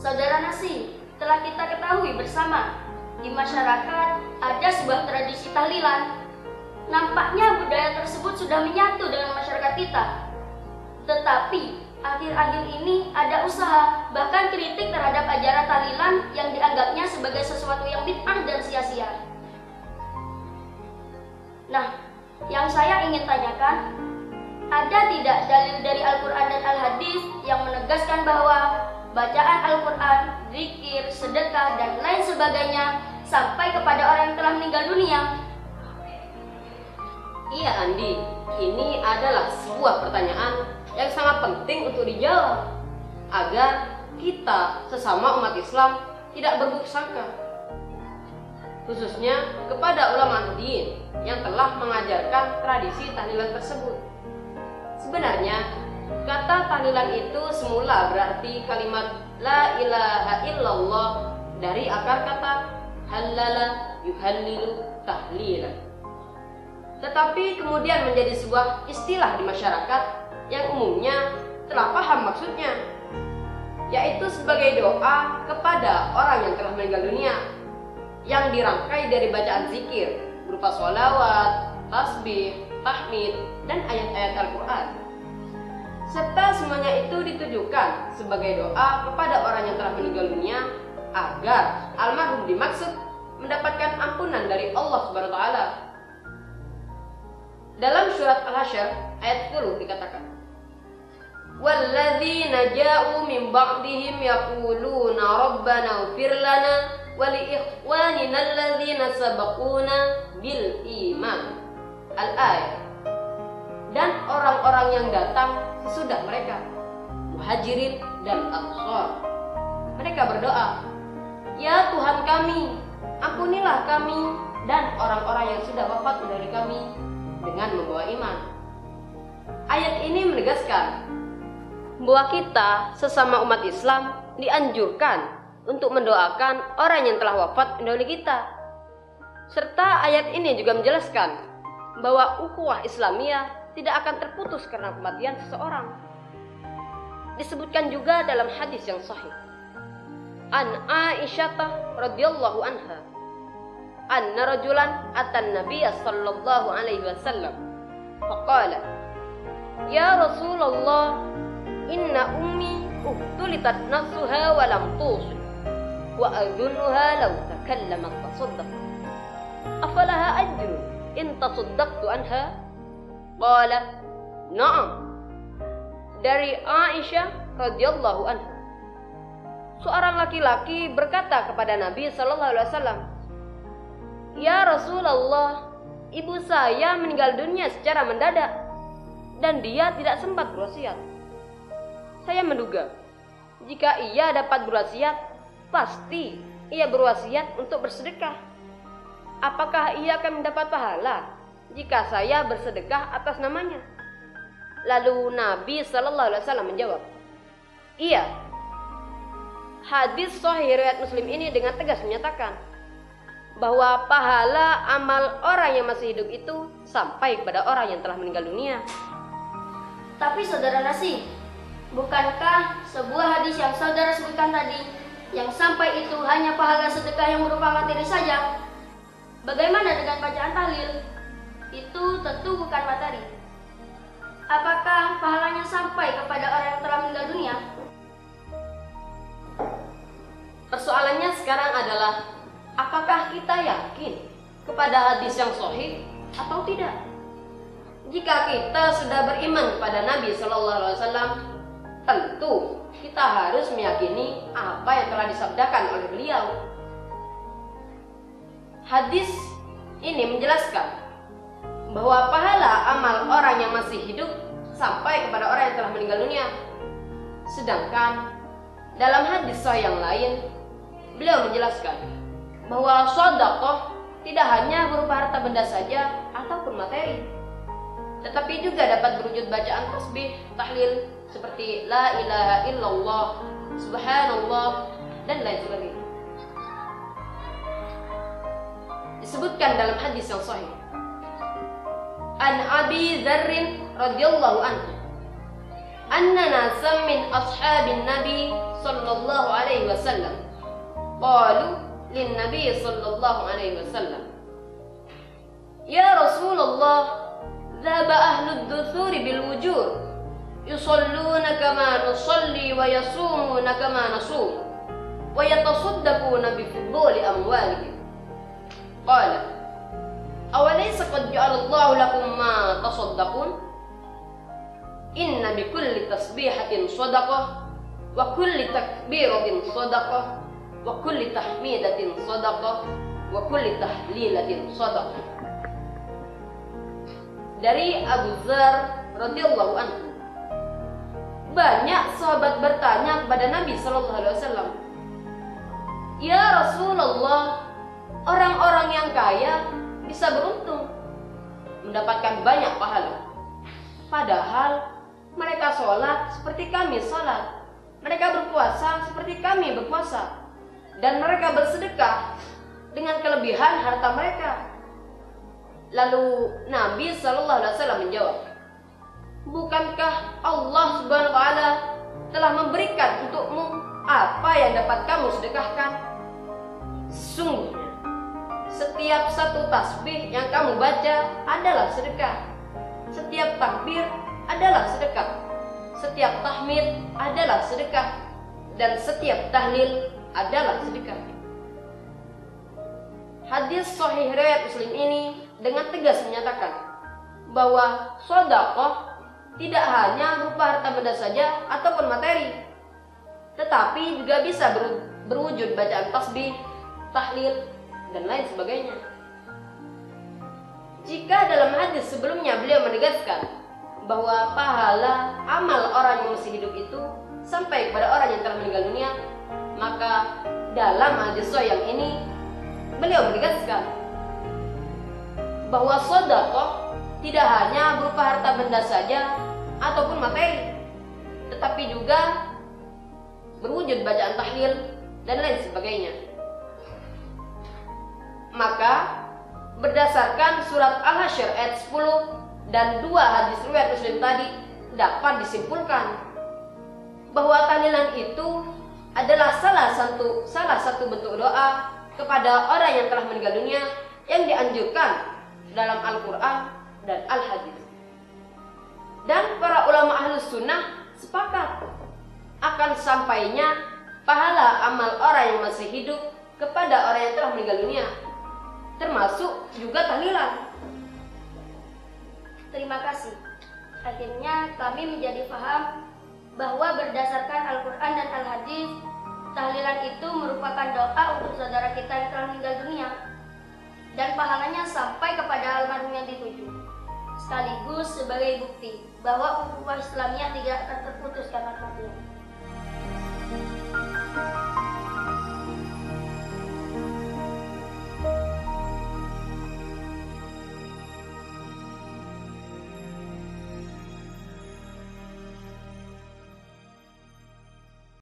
Saudara Nasi, telah kita ketahui bersama, di masyarakat ada sebuah tradisi tahlilan. Nampaknya budaya tersebut sudah menyatu dengan masyarakat kita. Tetapi, akhir-akhir ini ada usaha, bahkan kritik terhadap ajaran tahlilan yang dianggapnya sebagai sesuatu yang bid'ah dan sia-sia. Nah, yang saya ingin tanyakan, ada tidak dalil dari Al-Quran dan Al-Hadis yang menegaskan bahwa bacaan Al-Quran, zikir, sedekah, dan lain sebagainya sampai kepada orang yang telah meninggal dunia? Iya Andi, ini adalah sebuah pertanyaan yang sangat penting untuk dijawab agar kita sesama umat Islam tidak berburuk sangka, khususnya kepada ulama din yang telah mengajarkan tradisi tahlilan tersebut. Sebenarnya kata tahlilan itu semula berarti kalimat la ilaha illallah dari akar kata halala yuhallilu tahlilan. Tetapi kemudian menjadi sebuah istilah di masyarakat yang umumnya telah paham maksudnya, yaitu sebagai doa kepada orang yang telah meninggal dunia yang dirangkai dari bacaan zikir berupa sholawat, tasbih, tahmid, dan ayat-ayat Al-Quran, serta semuanya itu ditujukan sebagai doa kepada orang yang telah meninggal dunia agar almarhum dimaksud mendapatkan ampunan dari Allah Subhanahu wa taala. Dalam surat Al-Hasyr ayat 10 dikatakan, "Walladzina ja'u min ba'dihim yaquluna rabbana ighfir lana wa li ikhwanina alladzina sabaquna bil iman." Al-ayat. Dan orang-orang yang datang sesudah mereka, muhajirin dan ansor, mereka berdoa, "Ya Tuhan kami, ampunilah kami dan orang-orang yang sudah wafat dari kami dengan membawa iman." Ayat ini menegaskan bahwa kita sesama umat Islam dianjurkan untuk mendoakan orang yang telah wafat mendahului kita. Serta ayat ini juga menjelaskan bahwa ukhuwah Islamiyah tidak akan terputus karena kematian seseorang. Disebutkan juga dalam hadis yang sahih an Aisyah radhiyallahu anha anna rajulan atan nabiyya sallallahu alaihi wasallam faqala, "Ya Rasulullah, inna ummi uqtulitat nafsuha wa lam tusil wa adhunnuha law takallamat tasaddaq afalaha ajrun in tasaddaqtu anha?" Qala, "Na'am." Dari Aisyah radhiyallahu anha, seorang laki-laki berkata kepada Nabi sallallahu alaihi wasallam, "Ya Rasulullah, ibu saya meninggal dunia secara mendadak dan dia tidak sempat berwasiat. Saya menduga jika ia dapat berwasiat, pasti ia berwasiat untuk bersedekah. Apakah ia akan mendapat pahala jika saya bersedekah atas namanya?" Lalu Nabi sallallahu alaihi wasallam menjawab, "Iya." Hadis sahih riwayat Muslim ini dengan tegas menyatakan bahwa pahala amal orang yang masih hidup itu sampai kepada orang yang telah meninggal dunia. Tapi saudara Nasi, bukankah sebuah hadis yang saudara sebutkan tadi, yang sampai itu hanya pahala sedekah yang berupa materi saja? Bagaimana dengan bacaan tahlil? Itu tentu bukan materi. Apakah pahalanya sampai kepada orang yang telah meninggal dunia? Persoalannya sekarang adalah, apakah kita yakin kepada hadis yang sahih atau tidak? Jika kita sudah beriman kepada Nabi Sallallahu Alaihi Wasallam, tentu kita harus meyakini apa yang telah disabdakan oleh beliau. Hadis ini menjelaskan bahwa pahala amal orang yang masih hidup sampai kepada orang yang telah meninggal dunia. Sedangkan dalam hadis sahih yang lain, beliau menjelaskan bahwa sedekah tidak hanya berupa harta benda saja ataupun materi, tetapi juga dapat berwujud bacaan tasbih, tahlil seperti la ilaha illallah, subhanallah, dan lain sebagainya. Disebutkan dalam hadis yang sahih an Abi Dzarr radhiyallahu anhu anna nasan min ashabin Nabi sallallahu alaihi wasallam. Qalu lin Nabi sallallahu alaihi wasallam, ya Rasulullah, dhaba ahlud duthuri bil wujur, yusalluna kama nusalli wa yasumuna kama nasum, wa yatasaddaquna bi fuduli amwalihim. Qala awalaysa qad ja'ala Allahu lakum ma tasaddaqun? Inna bi kulli tasbihatin sadaqah, wa kulli takbiratin sadaqah, wa kulli tahmidatin sadaqah, wa kulli tahlilatin sadaqah. Dari Abu Dzar radhiyallahu anhu, banyak sahabat bertanya kepada Nabi sallallahu alaihi wasallam, ya Rasulullah, orang-orang yang kaya bisa beruntung mendapatkan banyak pahala, padahal mereka sholat seperti kami sholat, mereka berpuasa seperti kami berpuasa, dan mereka bersedekah dengan kelebihan harta mereka. Lalu Nabi sallallahu alaihi wasallam menjawab, bukankah Allah subhanahu wa ta'ala telah memberikan untukmu apa yang dapat kamu sedekahkan? Sesungguhnya setiap satu tasbih yang kamu baca adalah sedekah, setiap takbir adalah sedekah, setiap tahmid adalah sedekah, dan setiap tahlil adalah sedekah. Hadis sahih riwayat Muslim ini dengan tegas menyatakan bahwa sedekah tidak hanya berupa harta benda saja ataupun materi, tetapi juga bisa berwujud bacaan tasbih, tahlil, dan lain sebagainya. Jika dalam hadis sebelumnya beliau menegaskan bahwa pahala amal orang yang masih hidup itu sampai kepada orang yang telah meninggal dunia, maka dalam hadis yang ini beliau menegaskan bahwa sedekah tidak hanya berupa harta benda saja ataupun materi, tetapi juga berwujud bacaan tahlil dan lain sebagainya. Maka berdasarkan surat Al-Hasyr ayat 10 dan 2 hadis riwayat Muslim tadi, dapat disimpulkan bahwa tahlilan itu adalah salah satu bentuk doa kepada orang yang telah meninggal dunia yang dianjurkan dalam Al-Quran dan Al-Hadis. Dan para ulama Ahlus Sunnah sepakat akan sampainya pahala amal orang yang masih hidup kepada orang yang telah meninggal dunia, termasuk juga tahlilan. Terima kasih. Akhirnya kami menjadi paham bahwa berdasarkan Al-Quran dan Al-Hadis, tahlilan itu merupakan doa untuk saudara kita yang telah meninggal dunia, dan pahalanya sampai kepada almarhum yang dituju, sekaligus sebagai bukti bahwa ukhuwah Islamiyah tidak akan terputus karena kematian.